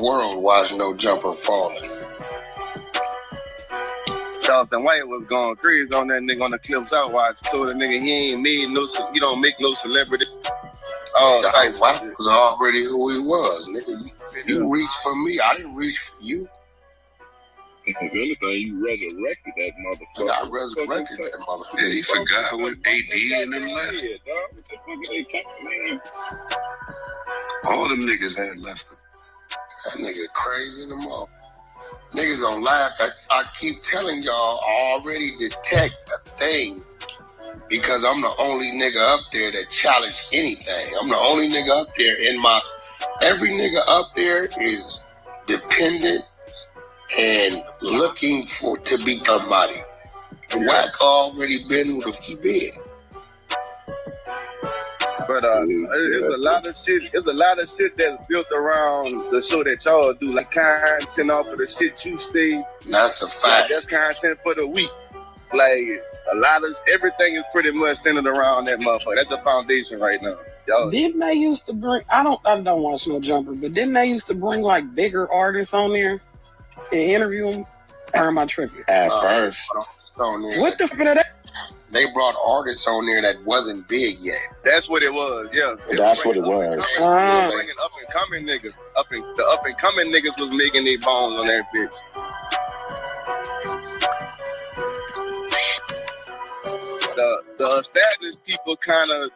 world watched no jumper falling. Charleston White was going crazy on that nigga on the clips I watched. Told the nigga he ain't made no, he don't make no celebrity. Oh, Wack was already who he was, nigga. You reached for me, I didn't reach for you. If anything, you resurrected that motherfucker. I resurrected that motherfucker. Yeah, he forgot what AD and them left. All them niggas had left him. That nigga crazy in the mouth. Niggas don't laugh. I keep telling y'all, I already detect a thing because I'm the only nigga up there that challenge anything. I'm the only nigga up there every nigga up there is dependent and looking to be somebody. Wack already been who the he been. But it's a lot of shit. It's a lot of shit that's built around the show that y'all do, like content off of the shit you say. That's a fact. Like, that's content for the week. Like a lot of everything is pretty much centered around that motherfucker. That's the foundation right now. Y'all. Didn't they used to bring? I don't watch no jumper, but didn't they used to bring like bigger artists on there and interview them? Or am I tripping? At first. What the fuck are that? They brought artists on there that wasn't big yet. That's what it was, yeah. That's what it was. Bringing up and coming niggas. The up and coming niggas was making their bones on that bitch. The established people kind of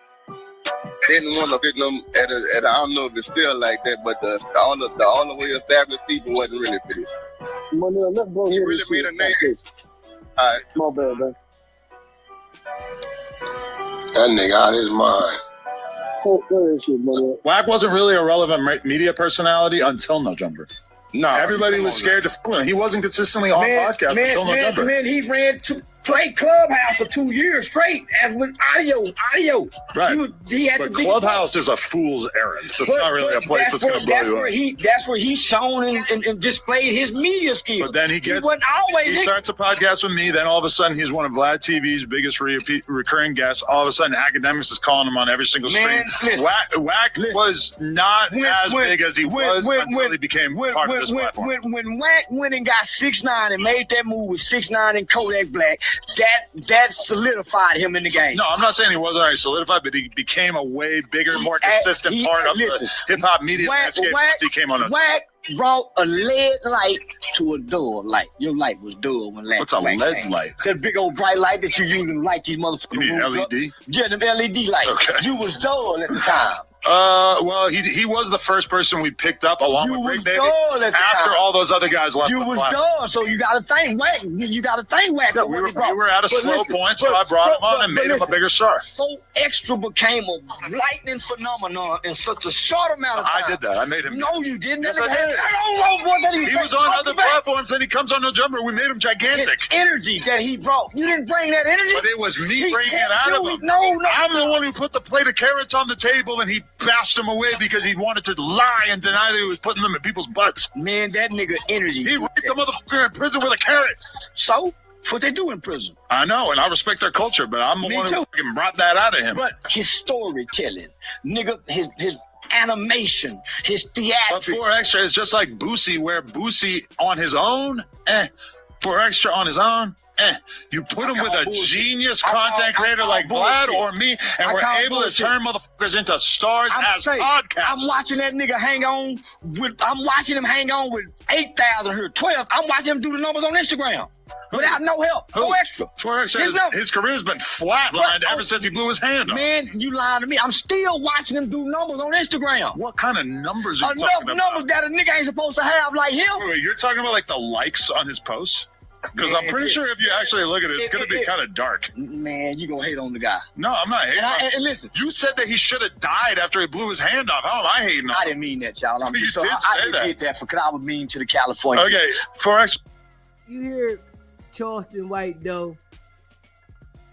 didn't want to fit them at I don't know if it's still like that, but all the way established people wasn't really fit it. Money, let bro He hear really this made shit. a name. All right. My bad, man. That nigga out his mind. That shit, money. Wack wasn't really a relevant media personality until No Jumper. No, everybody was scared to fool him. He wasn't consistently on podcasts until No Jumper. Man, he ran to play Clubhouse for 2 years straight, as with audio. Right. He had but to Clubhouse is a fool's errand. It's not really a place that's going to blow you up. That's where he's shown and displayed his media skills. But then he starts a podcast with me. Then all of a sudden, he's one of Vlad TV's biggest recurring guests. All of a sudden, Academics is calling him on every single stream. Wack was not as big as he was until he became part of this platform. When Wack went and got 6ix9ine and made that move with 6ix9ine and Kodak Black, that solidified him in the game. No, I'm not saying he wasn't already solidified, but he became a way bigger, more consistent part of the hip-hop media landscape once he came on. Wack brought a LED light to a dull light. Your light was dull when last. What's a LED light? That big old bright light that you use to light these motherfuckers. You mean LED? Yeah, the LED light. Okay. You was dull at the time. Well, he was the first person we picked up along with Rick Baby after all those other guys left. You was done, so you got to thank Wack. You got to thank Wack. Yeah, we were at a slow point, so I brought him on and made him a bigger star. 4Extra became a lightning phenomenon in such a short amount of time. I did that. I made him. No, you didn't. Yes, I did. He was on other platforms, then he comes on No Jumper. We made him gigantic. His energy that he brought. You didn't bring that energy. But it was me bringing it out of him. No. I'm the one who put the plate of carrots on the table, and he bashed them away because he wanted to lie and deny that he was putting them in people's butts. Man, that nigga energy. He raped the motherfucker in prison with a carrot. So? That's what they do in prison. I know, and I respect their culture, but I'm the one who fucking brought that out of him. But his storytelling, nigga, his animation, his theatrics. But 4Extra is just like Boosie, where Boosie on his own, 4Extra on his own, You put him with a genius content creator like Vlad or me, and we're able to turn motherfuckers into stars as podcasts. I'm watching that nigga hang on with 8,000 here, 12. I'm watching him do the numbers on Instagram without no help. 4Extra. 4Extra. His career's been flatlined ever since he blew his hand off. Man, you lying to me. I'm still watching him do numbers on Instagram. What kind of numbers are you talking about? Enough numbers that a nigga ain't supposed to have like him. Wait, you're talking about like the likes on his posts? Because I'm pretty sure if you actually look at it, it's going to be kind of dark. Man, you going to hate on the guy. No, I'm not hating on him. And listen. You said that he should have died after he blew his hand off. How am I hating on him? I didn't mean that, y'all. I did did that because I was mean to the California. Okay, 4X. You hear Charleston White, though.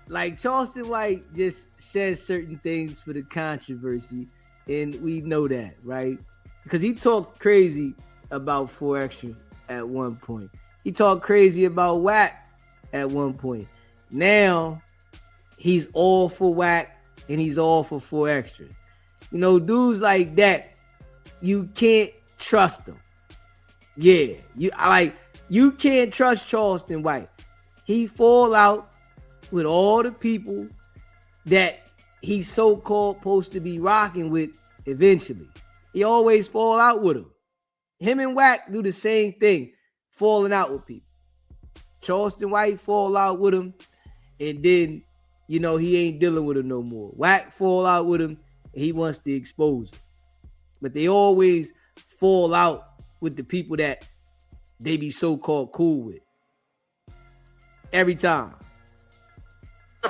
Like, Charleston White just says certain things for the controversy, and we know that, right? Because he talked crazy about 4Extra at one point. He talked crazy about Wack at one point. Now, he's all for Wack and he's all for 4Extra. You know, dudes like that, you can't trust them. Yeah, you can't trust Charleston White. He fall out with all the people that he's so-called supposed to be rocking with eventually. He always fall out with them. Him and Wack do the same thing, falling out with people. Charleston White fall out with him, and then, you know, he ain't dealing with him no more. Wack fall out with him, and he wants to expose him. But they always fall out with the people that they be so-called cool with. Every time.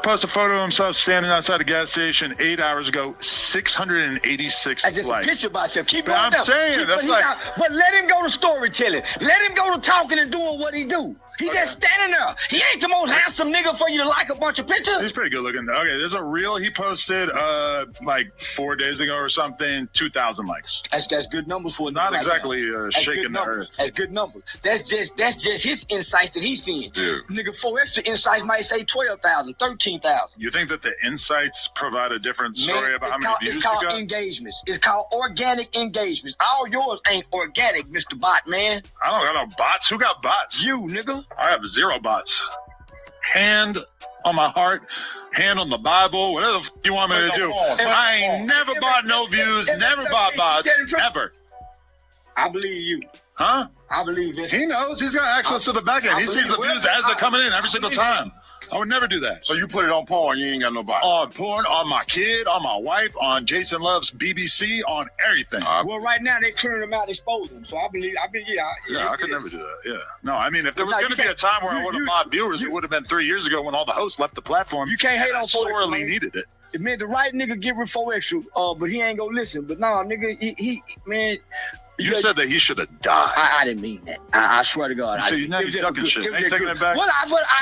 Post a photo of himself standing outside a gas station 8 hours ago, 686 That's just likes. a picture of myself. Keep But going I'm down. saying, that's like... But let him go to storytelling. Let him go to talking and doing what he do. He just standing there. He ain't the most handsome nigga for you to like a bunch of pictures. He's pretty good looking. Okay, there's a reel he posted like 4 days ago or something, 2,000 likes. That's good numbers for a Not nigga exactly like shaking the earth. That's good numbers. That's just his insights that he's seeing. Yeah. Nigga, 4 extra insights might say 12,000, 13,000. You think that the insights provide a different story about how many views It's you called got? engagements. It's called organic engagements. All yours ain't organic, Mr. Bot, man. I don't got no bots. Who got bots? You, nigga. I have 0 bots. Hand on my heart, hand on the Bible, whatever the f you want me to do. I ain't never bought no views, never bought bots, ever. I believe you. Huh? I believe this. He knows. He's got access to the back end. He sees the views as they're coming in every single time. I would never do that. So you put it on porn, you ain't got no body. On porn, on my kid, on my wife, on Jason Love's BBC, on everything. Well, right now they clearing them out, exposing them. So I believe, Yeah, I could never do that. Yeah. No, I mean, if there was going to be a time where I would have bought viewers, it would have been 3 years ago when all the hosts left the platform. You can't hate on 4 extra, sorely man. needed it. It meant the right nigga get with 4 extra, but he ain't gonna listen. But nah, nigga, he man. You said that he should have died. I didn't mean that. I swear to God. So now you're ducking shit. Ain't taking it back? Well,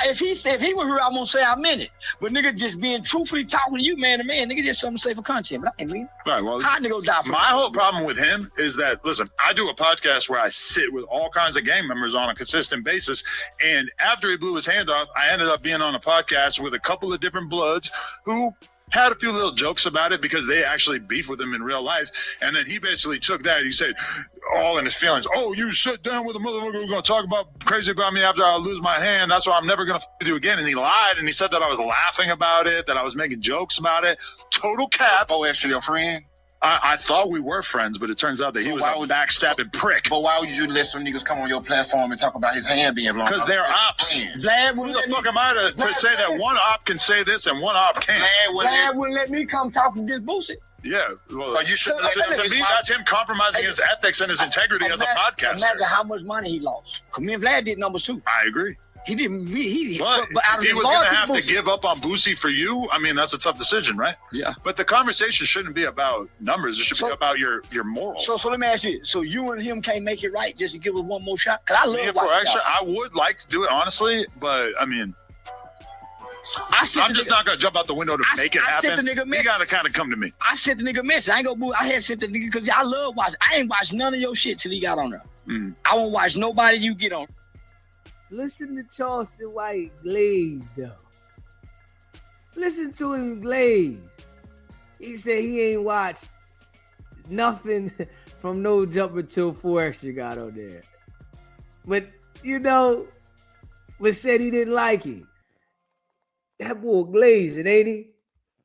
if he were here, I'm gonna say I meant it. But nigga, just being truthfully talking to you, man to man, nigga, just something to say for content. But I ain't mean it. Right. Well, how nigga die for my whole problem with him is that, listen, I do a podcast where I sit with all kinds of gang members on a consistent basis, and after he blew his hand off, I ended up being on a podcast with a couple of different Bloods who had a few little jokes about it because they actually beef with him in real life. And then he basically took that. He said, all in his feelings, oh, you sit down with a motherfucker who's going to talk about crazy about me after I lose my hand. That's why I'm never going to do again. And he lied. And he said that I was laughing about it, that I was making jokes about it. Total cap. Oh, actually your friend? I thought we were friends, but it turns out that he was a backstabbing prick. But why would you let some niggas come on your platform and talk about his hand being blown? Because they're ops. Vlad, who the fuck am I to say that one op can say this and one op can't? Vlad wouldn't let me come talk against Boosie. Yeah, well, so you should. To me, that's him compromising his ethics and his integrity as a podcaster. Imagine how much money he lost. Cause me and Vlad did numbers too. I agree. He didn't. But out of he was going to have to give up on Boosie for you. I mean, that's a tough decision, right? Yeah. But the conversation shouldn't be about numbers. It should be about your morals. So let me ask you. So you and him can't make it right just to give us one more shot? Cause I love watching extra, I would like to do it honestly, but I mean, I'm just not gonna jump out the window to make it happen. You gotta kind of come to me. I sent the nigga message. I ain't gonna boo. I had sent the nigga because I love watching. I ain't watched none of your shit till he got on there. I won't watch nobody you get on. Listen to Charleston White glaze though. Listen to him glaze. He said he ain't watched nothing from No Jumper till 4 Extra got on there. But but said he didn't like it. That boy glazing, ain't he?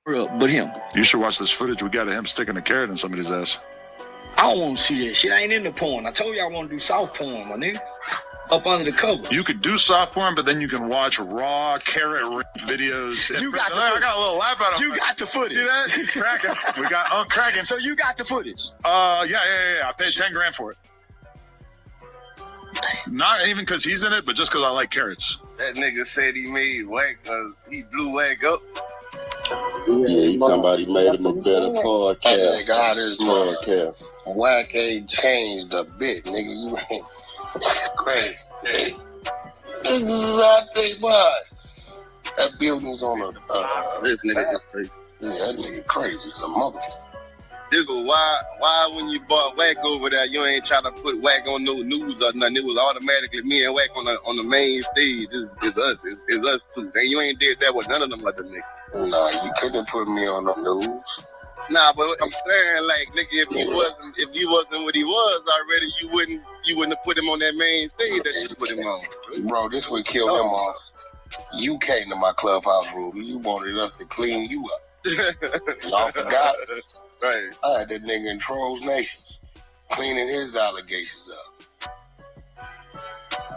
Real, but him. You should watch this footage we got of him sticking a carrot in somebody's ass. I don't want to see that shit. I ain't into porn. I told you I want to do soft porn, my nigga. Up under the cover. You could do soft porn, but then you can watch raw carrot videos. You got the I got a little laugh out of You got the footage. See that? Cracking. We got cracking. So you got the footage. Yeah. I paid $10,000 for it. Not even because he's in it, but just because I like carrots. That nigga said he made Wack because he blew Wack up. Yeah, somebody made him a better podcast. God is podcast. Wack ain't changed a bit, nigga. You ain't crazy. This is our thing, what? That building's on this nigga is crazy. Yeah, that nigga crazy. It's a motherfucker. This was why when you bought Wack over there, you ain't trying to put Wack on no news or nothing. It was automatically me and Wack on the main stage. It's us. It's us too. And you ain't did that with none of them other niggas. No, you couldn't put me on the news. Nah, but what I'm saying, like, nigga, if he wasn't what he was already, you wouldn't have put him on that main stage that you put him on. Bro, this would kill him off. You came to my clubhouse room. You wanted us to clean you up. Y'all forgot. Right. I had that nigga in Trolls Nations cleaning his allegations up.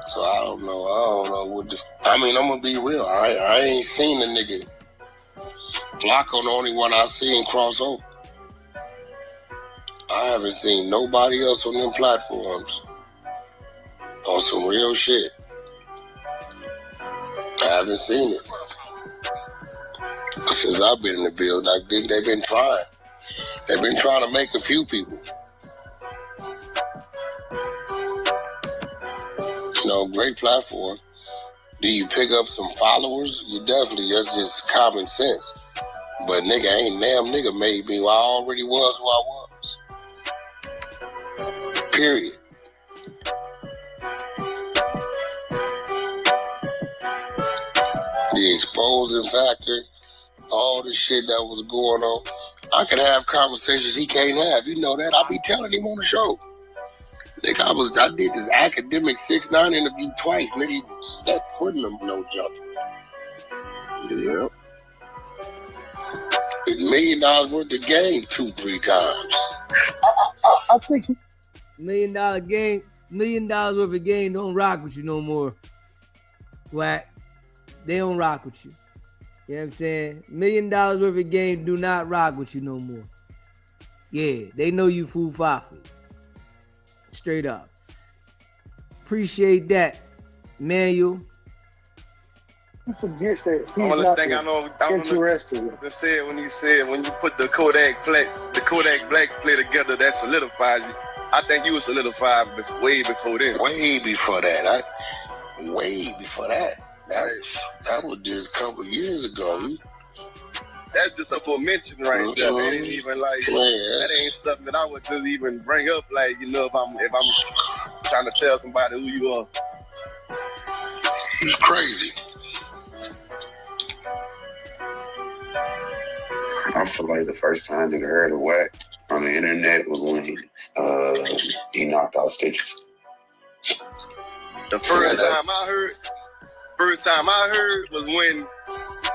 So I don't know what this. I mean, I'm gonna be real. I ain't seen the nigga. Flacco the only one I seen cross over. I haven't seen nobody else on them platforms on some real shit. I haven't seen it. Since I've been in the build, I think they've been trying. They've been trying to make a few people. You know, great platform. Do you pick up some followers? You definitely, that's just common sense. But nigga, ain't damn nigga made me. I already was who I was. Period. The exposing factor, all the shit that was going on. I could have conversations he can't have. You know that. I be telling him on the show. Nigga, I did this academic 6ix9ine interview twice. Nigga, stepped foot in them no jump. Yep. $1 million worth of game 2-3 times. I think $1 million game, $1 million worth of game don't rock with you no more. Wack. They don't rock with you. You know what I'm saying? $1 million worth of game do not rock with you no more. Yeah, they know you fool fafi. Straight up. Appreciate that, Manuel. he forgets that he's Only not thing I know interested. to say when you put the Kodak Black play together, that solidifies you. I think he was solidified way before then. Way before that. That was just a couple years ago. That's just a mention right there. That ain't even like that ain't something that I would just even bring up. Like, you know, if I'm trying to tell somebody who you are. It's crazy. I feel like the first time nigga heard of Wack on the internet was when he knocked out Stitches. The first time I heard was when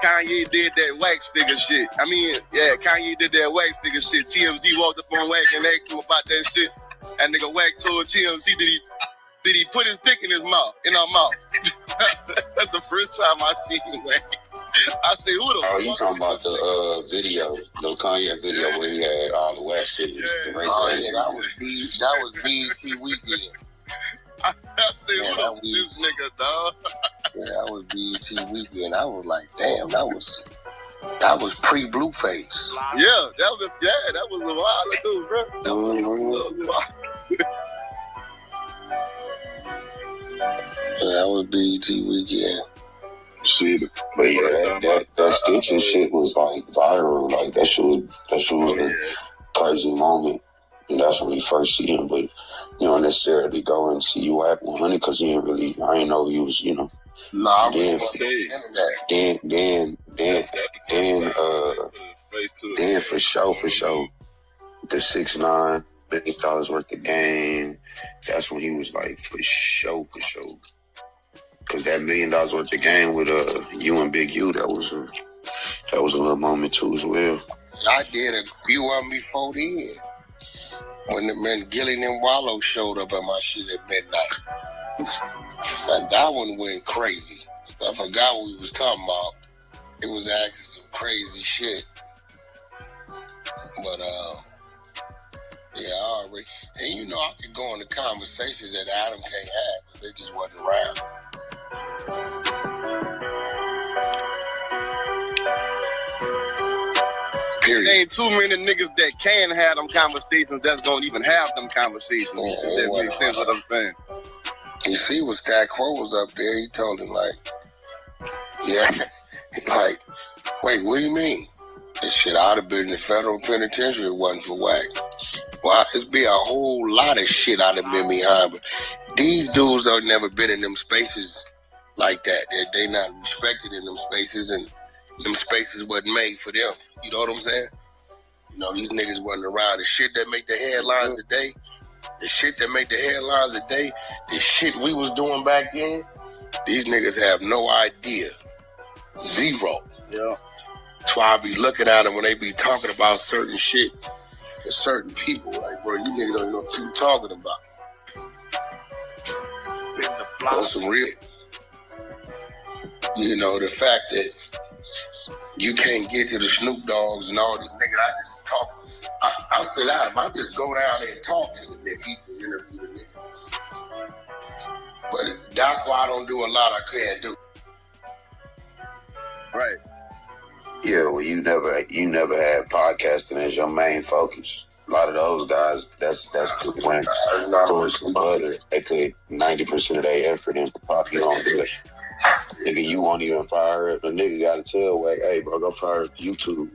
Kanye did that wax figure shit. I mean, yeah, Kanye did that wax figure shit. TMZ walked up on Wack and asked him about that shit. And nigga Wack told TMZ, did he put his dick in our mouth? That's the first time I seen Wack. I say, who the fuck? Oh, you talking about the video, the Kanye video where he had all the wax figures. That was BET Weekend. I said, who the this nigga, dog? Yeah, that was BET Weekend. I was like, damn, that was pre-Blueface. Yeah, that was a while ago, bro. That was BET Weekend. But yeah, that Stitches shit was like viral. Like that shit was a crazy moment. And that's when we first see him. But you don't necessarily go and see Wack 100 because I didn't know he was, you know. Nah, then for sure, the 6ix9ine, $1 million worth of game. That's when he was like, for sure. Because that $1 million worth of game with you and Big U, that was a little moment too as well. I did a few of them before then. When the men Gillian and Wallow showed up at my shit at midnight. And that one went crazy. I forgot what we was talking about. It was actually some crazy shit. But yeah, I already, and you know I could go into conversations that Adam can't have because they just wasn't around. Period. There ain't too many niggas that can have them conversations that's gonna even have them conversations. That makes sense what I'm saying. You see when Stat Quo was up there, he told him like, yeah, like, wait, what do you mean? This shit, I'd have been in the federal penitentiary if it wasn't for Wack. Well, there's be a whole lot of shit I'd have been behind, but these dudes don't never been in them spaces like that. They not respected in them spaces, and them spaces wasn't made for them. You know what I'm saying? You know, these niggas wasn't around. The shit that make the headlines today, the shit that make the headlines today, the shit we was doing back then, these niggas have no idea. Zero. Yeah. That's why I be looking at them when they be talking about certain shit to certain people. Like, bro, you niggas don't know what you talking about. On some real. You know, the fact that you can't get to the Snoop Dogs and all these niggas, I just talk. I'll sit out. I just go down there and talk to the nigga. You can interview the nigga. But that's why I don't do a lot I can't do. Right. Yeah, well, you never had podcasting as your main focus. A lot of those guys, that's when source and butter, they put 90% of their effort into popping on it. Nigga, you won't even fire up. The nigga got to tell Wack, hey, bro, go fire YouTube.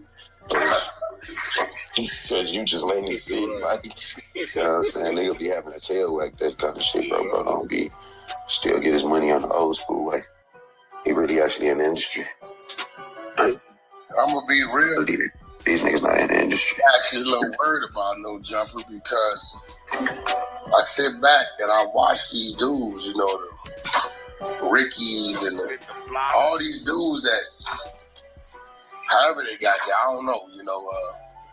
Because you just let me see, like, you know what I'm saying? Nigga be having to tell Wack that kind of shit, bro. Bro, don't be, still get his money on the old school way. He really actually in the industry. I'm gonna be real. These niggas not in the industry. I'm actually a little worried about No Jumper because I sit back and I watch these dudes, you know, the Rickies and all these dudes that, however they got there, I don't know, you know,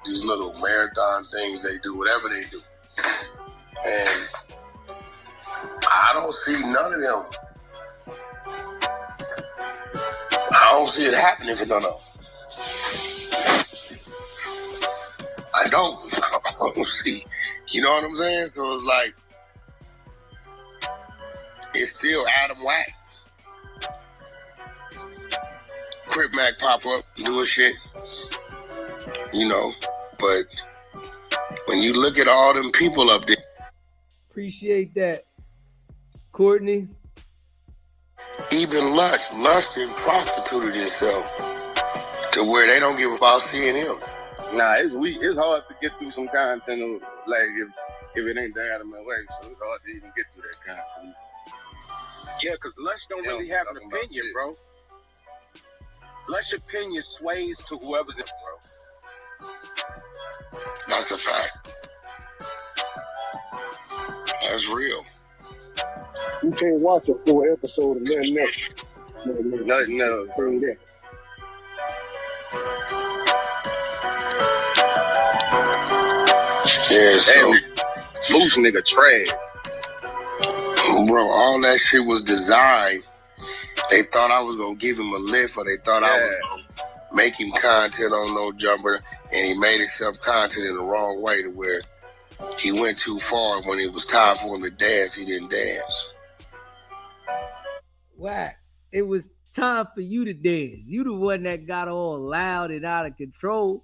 these little marathon things they do, whatever they do. And I don't see none of them. I don't see it happening for none of them. I don't see. You know what I'm saying? So it's like, it's still Adam Wack. Crip Mac pop up, doing shit. You know, but when you look at all them people up there. Appreciate that. Courtney? Even Lust and prostituted itself to where they don't give a about seeing him. Nah, it's hard to get through some content like if it ain't the Adam and Wack, so it's hard to even get through that content. Yeah, because Lush don't really have an opinion, bro. Lush opinion sways to whoever's in, bro. That's a fact. That's real. You can't watch a full episode of nothing else. Nothing else. Turn that. Yeah, so Moose nigga trash. Bro, all that shit was designed. They thought I was gonna give him a lift, or they thought I was gonna make him content on No Jumper, and he made himself content in the wrong way to where he went too far. When it was time for him to dance, he didn't dance. Wack, it was time for you to dance. You the one that got all loud and out of control.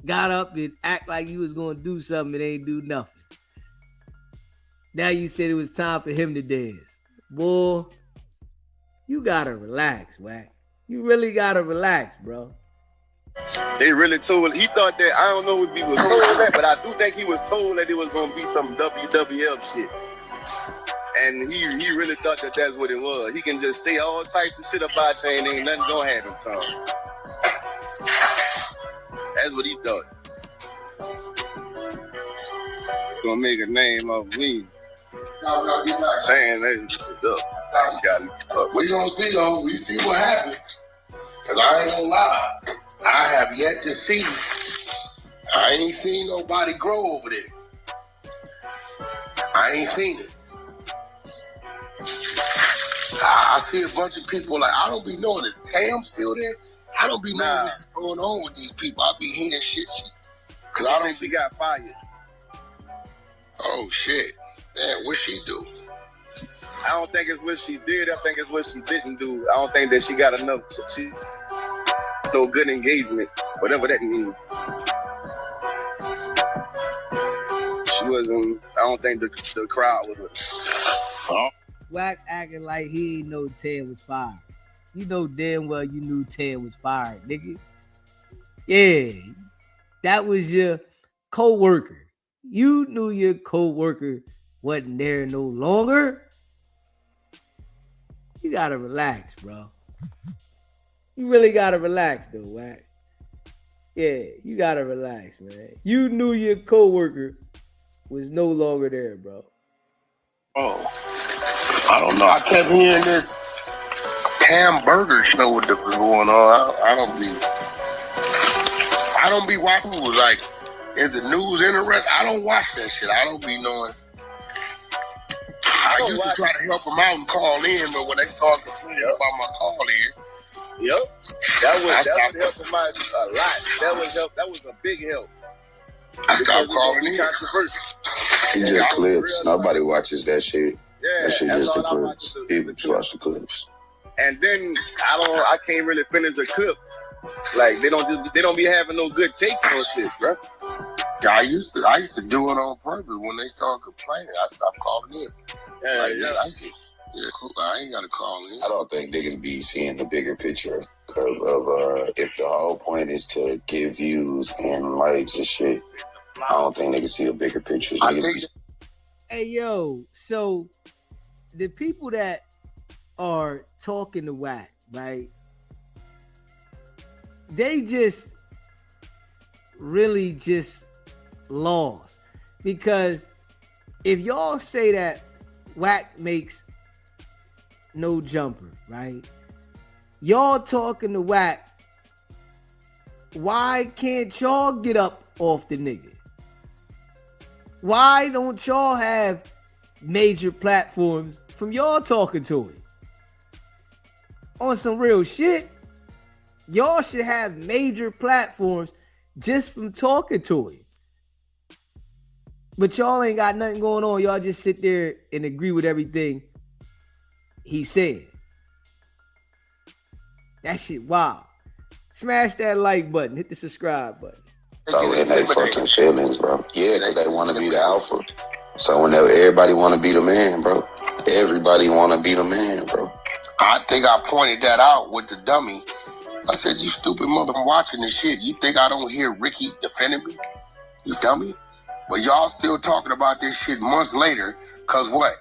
Got up and act like you was gonna do something and ain't do nothing. Now you said it was time for him to dance. Boy, you gotta relax, Wack. You really gotta relax, bro. They really told, he thought that, I don't know if he was told that, but I do think he was told that it was gonna be some WWF shit. And he really thought that that's what it was. He can just say all types of shit about you and ain't nothing gonna happen to him. That's what he thought. Gonna make a name of me. No, you're not saying that up. We gonna see though. We see what happens. Cause I ain't gonna lie. I have yet to see. I ain't seen nobody grow over there. I ain't seen it. I see a bunch of people like, I don't be knowing, is Tam still there? I don't be knowing what's going on with these people. I be hearing shit. Cause I don't. She got fired. Oh shit. Man, what she do? I don't think it's what she did. I think it's what she didn't do. I don't think that she got enough. So good engagement, whatever that means. She wasn't. I don't think the crowd was. Wack acting like he ain't know Tam was fired. You know damn well you knew Tam was fired, nigga. Yeah, that was your co-worker. You knew your co-worker wasn't there no longer. You gotta relax, bro. You really gotta relax, though, Wack. Yeah, you gotta relax, man. You knew your coworker was no longer there, bro. Oh, I don't know. I kept hearing this hamburger show what was going on. I don't be watching. It was like, is the news interesting? I don't watch that shit. I don't be knowing. I used to try to help them out and call in, but when they started complaining about my call in, that would help them out a lot. That was a big help. I stopped calling in. He just clips. Nobody watches that shit. Yeah, that shit just the clips. People just watch the clips. And then I can't really finish the clip. Like they don't be having no good takes on shit, bro. I used to do it on purpose. When they started complaining, I stopped calling in. Cool. I ain't gotta call in. I don't think niggas be seeing the bigger picture of if the whole point is to give views and likes and shit. I don't think niggas see the bigger pictures. Hey yo, so the people that are talking to Wack, right? They just really just lost, because if y'all say that Wack makes no jumper, right? Y'all talking to Wack, why can't y'all get up off the nigga? Why don't y'all have major platforms from y'all talking to him? On some real shit, y'all should have major platforms just from talking to him. But y'all ain't got nothing going on. Y'all just sit there and agree with everything he said. That shit wild. Smash that like button. Hit the subscribe button. So in they fucking feelings, bro. Yeah, because they want to be the alpha. So whenever everybody want to be the man, bro. Everybody want to be the man, bro. I think I pointed that out with the dummy. I said, you stupid mother, I'm watching this shit. You think I don't hear Ricky defending me? You dummy? But y'all still talking about this shit months later, cause what?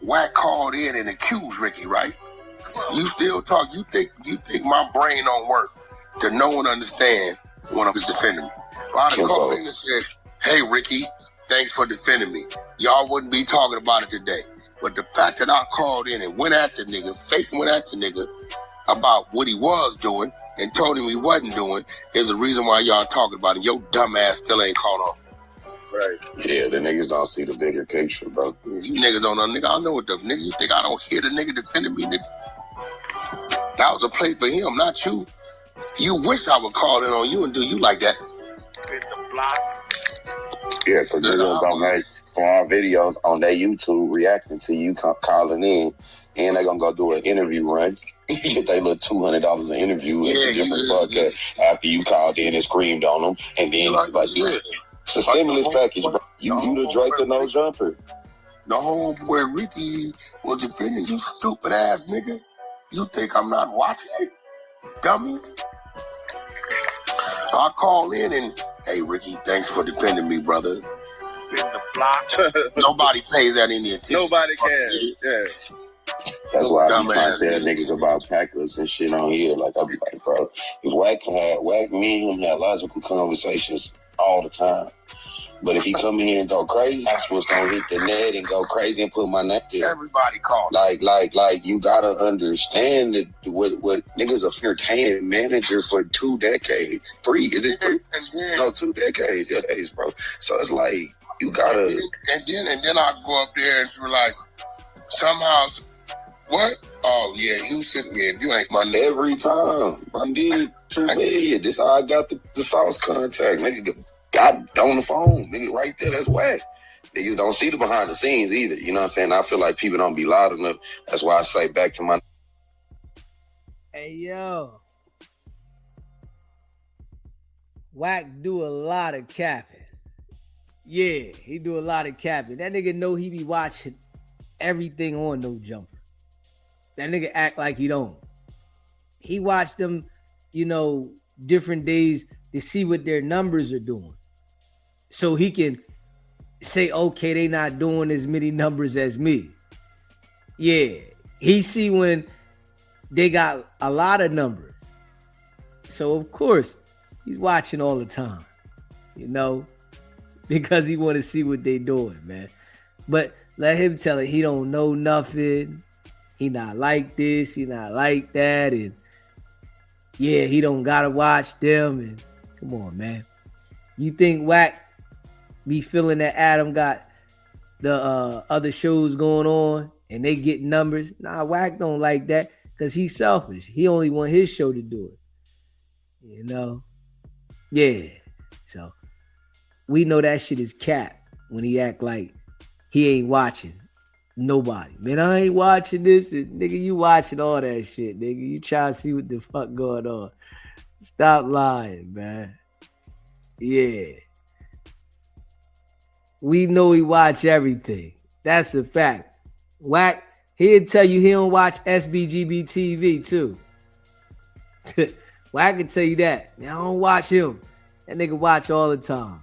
Wack called in and accused Ricky, right? You still talk, you think my brain don't work to know and understand when I'm defending me. If I'd have called in and said, hey Ricky, thanks for defending me. Y'all wouldn't be talking about it today. But the fact that I called in and went at the nigga, fake went at the nigga about what he was doing and told him he wasn't doing is the reason why y'all talking about it. Your dumb ass still ain't caught on. Right. Yeah, the niggas don't see the bigger picture, bro. You niggas don't know, nigga. I know what the nigga, you think I don't hear the nigga defending me, nigga? That was a play for him, not you. You wish I would call in on you and do you like that. It's a block. Yeah, because niggas don't make for our videos on their YouTube reacting to you calling in, and they gonna go do an interview run. Get they little $200 an interview at a different podcast after you called in and screamed on them, and then it's a stimulus package, bro. You the Drake to no jumper. The homeboy Ricky was defending you, stupid ass nigga. You think I'm not watching it, dummy? So I call in and, hey Ricky, thanks for defending me, brother. In the block. Nobody pays that any attention. Nobody cares. Yeah. That's why I be trying to tell niggas about Packers and shit on here. Like, I be like, bro, if Wack, me and him had logical conversations all the time. But if he come in here and go crazy, that's what's gonna hit the net and go crazy and put my neck there. Everybody call. Like, you gotta understand that what niggas a entertainment manager for 2 decades. 3, is it 3? No, 2 decades, bro. So it's like, you gotta. And then I go up there and you're like, somehow, what? Oh yeah, you sent me and you ain't my nigga. Every time. I did $2 million. This how I got the sauce contact. Nigga got on the phone. Nigga right there, that's Wack. Niggas don't see the behind the scenes either. You know what I'm saying? I feel like people don't be loud enough. That's why I say back to my. Hey yo. Wack do a lot of capping. Yeah, he do a lot of capping. That nigga know he be watching everything on No Jumper. That nigga act like he don't. He watched them, different days to see what their numbers are doing. So he can say, okay, they not doing as many numbers as me. Yeah, he see when they got a lot of numbers. So of course, He's watching all the time, you know, because he want to see what they doing, man. But let him tell it. He don't know nothing. He not like this. He not like that. And yeah, he don't gotta watch them. And come on, man. You think Wack be feeling that Adam got the other shows going on and they get numbers? Nah, Wack don't like that because he's selfish. He only want his show to do it. You know? Yeah. So we know that shit is cap when he act like he ain't watching nobody. Man, I ain't watching this. And, nigga, you watching all that shit, nigga. You trying to see what the fuck going on. Stop lying, man. Yeah. We know he watch everything. That's a fact. Wack, he'll tell you he don't watch SBGB TV too. Wack can tell you that. I don't watch him. That nigga watch all the time.